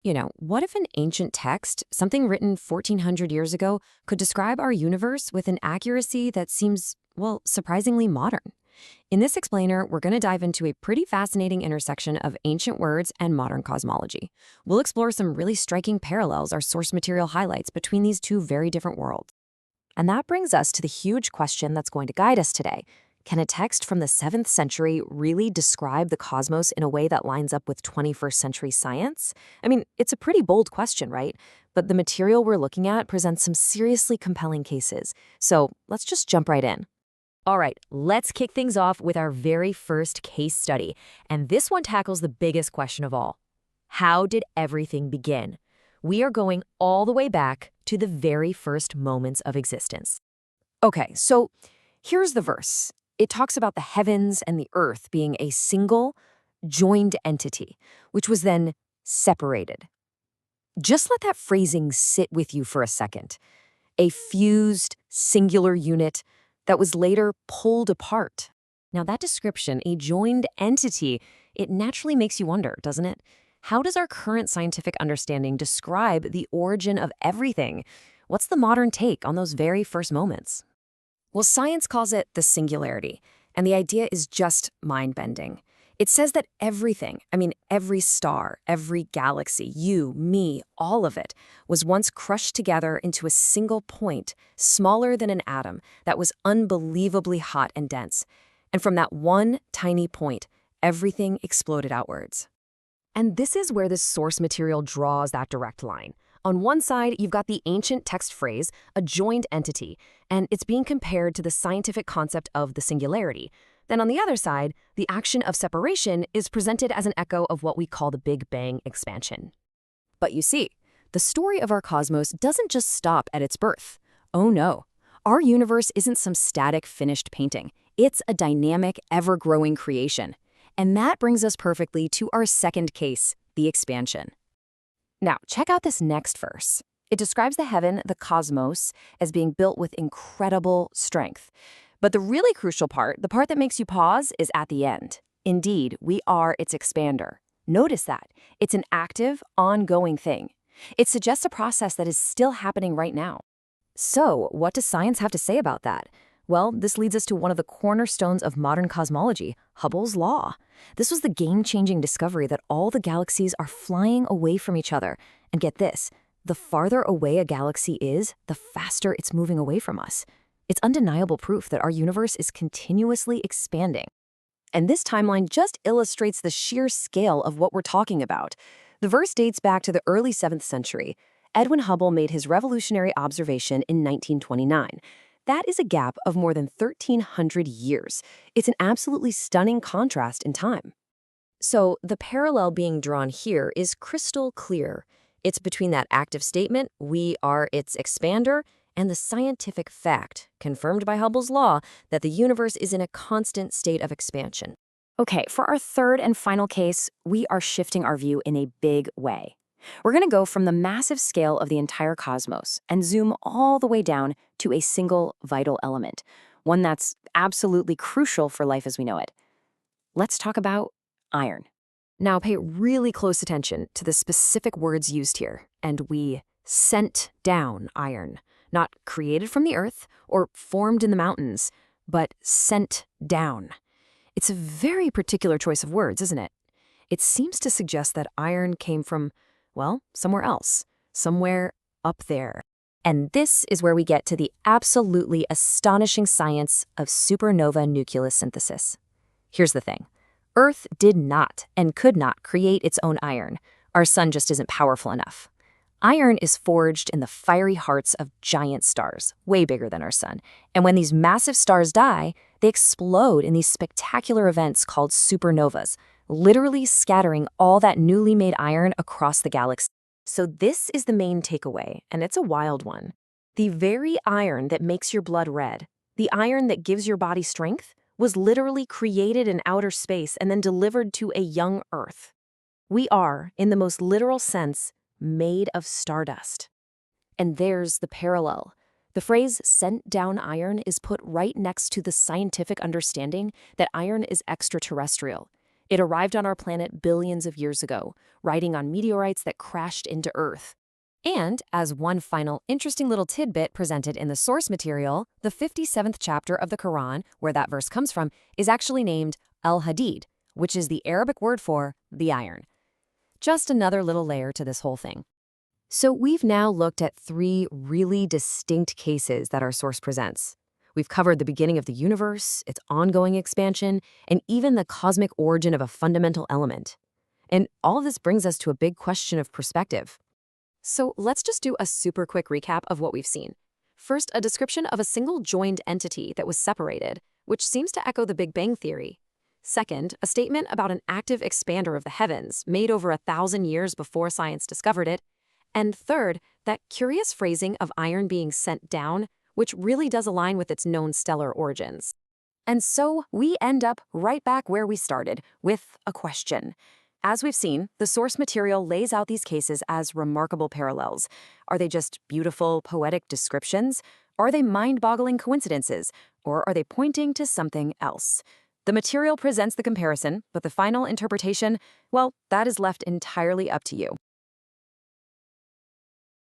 What if an ancient text, something written 1400 years ago, could describe our universe with an accuracy that seems, well, surprisingly modern? In this explainer, we're going to dive into a pretty fascinating intersection of ancient words and modern cosmology. We'll explore some really striking parallels our source material highlights between these two very different worlds. And that brings us to the huge question that's going to guide us today. Can a text from the 7th century really describe the cosmos in a way that lines up with 21st century science? I mean, it's a pretty bold question, right? But the material we're looking at presents some seriously compelling cases. So let's just jump right in. All right, let's kick things off with our very first case study. And this one tackles the biggest question of all. How did everything begin? We are going all the way back to the very first moments of existence. Okay, so here's the verse. It talks about the heavens and the earth being a single, joined entity, which was then separated. Just let that phrasing sit with you for a second. A fused, singular unit that was later pulled apart. Now that description, a joined entity, it naturally makes you wonder, doesn't it? How does our current scientific understanding describe the origin of everything? What's the modern take on those very first moments? Well, science calls it the singularity, and the idea is just mind-bending. It says that everything, every star, every galaxy, you, me, all of it, was once crushed together into a single point, smaller than an atom, that was unbelievably hot and dense. And from that one tiny point, everything exploded outwards. And this is where this source material draws that direct line. On one side, you've got the ancient text phrase, a joined entity, and it's being compared to the scientific concept of the singularity. Then on the other side, the action of separation is presented as an echo of what we call the Big Bang expansion. But you see, the story of our cosmos doesn't just stop at its birth. Oh no, our universe isn't some static, finished painting. It's a dynamic, ever-growing creation. And that brings us perfectly to our second case, the expansion. Now, check out this next verse. It describes the heaven, the cosmos, as being built with incredible strength. But the really crucial part, the part that makes you pause, is at the end. Indeed, we are its expander. Notice that. It's an active, ongoing thing. It suggests a process that is still happening right now. So, what does science have to say about that? Well, this leads us to one of the cornerstones of modern cosmology, Hubble's law. This was the game-changing discovery that all the galaxies are flying away from each other. And get this, the farther away a galaxy is, the faster it's moving away from us. It's undeniable proof that our universe is continuously expanding. And this timeline just illustrates the sheer scale of what we're talking about. The verse dates back to the early 7th century. Edwin Hubble made his revolutionary observation in 1929. That is a gap of more than 1,300 years. It's an absolutely stunning contrast in time. So the parallel being drawn here is crystal clear. It's between that active statement, we are its expander, and the scientific fact, confirmed by Hubble's law, that the universe is in a constant state of expansion. Okay, for our third and final case, we are shifting our view in a big way. We're going to go from the massive scale of the entire cosmos and zoom all the way down to a single vital element, one that's absolutely crucial for life as we know it. Let's talk about iron. Now pay really close attention to the specific words used here, and we sent down iron, not created from the earth or formed in the mountains, but sent down. It's a very particular choice of words, isn't it? It seems to suggest that iron came from, well, somewhere else, somewhere up there. And this is where we get to the absolutely astonishing science of supernova nucleosynthesis. Here's the thing. Earth did not and could not create its own iron. Our sun just isn't powerful enough. Iron is forged in the fiery hearts of giant stars, way bigger than our sun. And when these massive stars die, they explode in these spectacular events called supernovas, literally scattering all that newly made iron across the galaxy. So this is the main takeaway, and it's a wild one. The very iron that makes your blood red, the iron that gives your body strength, was literally created in outer space and then delivered to a young Earth. We are, in the most literal sense, made of stardust. And there's the parallel. The phrase sent down iron is put right next to the scientific understanding that iron is extraterrestrial. It arrived on our planet billions of years ago, riding on meteorites that crashed into Earth. And, as one final interesting little tidbit presented in the source material, the 57th chapter of the Quran, where that verse comes from, is actually named Al-Hadid, which is the Arabic word for the iron. Just another little layer to this whole thing. So we've now looked at 3 really distinct cases that our source presents. We've covered the beginning of the universe, its ongoing expansion, and even the cosmic origin of a fundamental element. And all of this brings us to a big question of perspective. So let's just do a super quick recap of what we've seen. First, a description of a single joined entity that was separated, which seems to echo the Big Bang Theory. Second, a statement about an active expander of the heavens, made over 1,000 years before science discovered it. And third, that curious phrasing of iron being sent down, which really does align with its known stellar origins. And so we end up right back where we started, with a question. As we've seen, the source material lays out these cases as remarkable parallels. Are they just beautiful, poetic descriptions? Are they mind-boggling coincidences? Or are they pointing to something else? The material presents the comparison, but the final interpretation, well, that is left entirely up to you.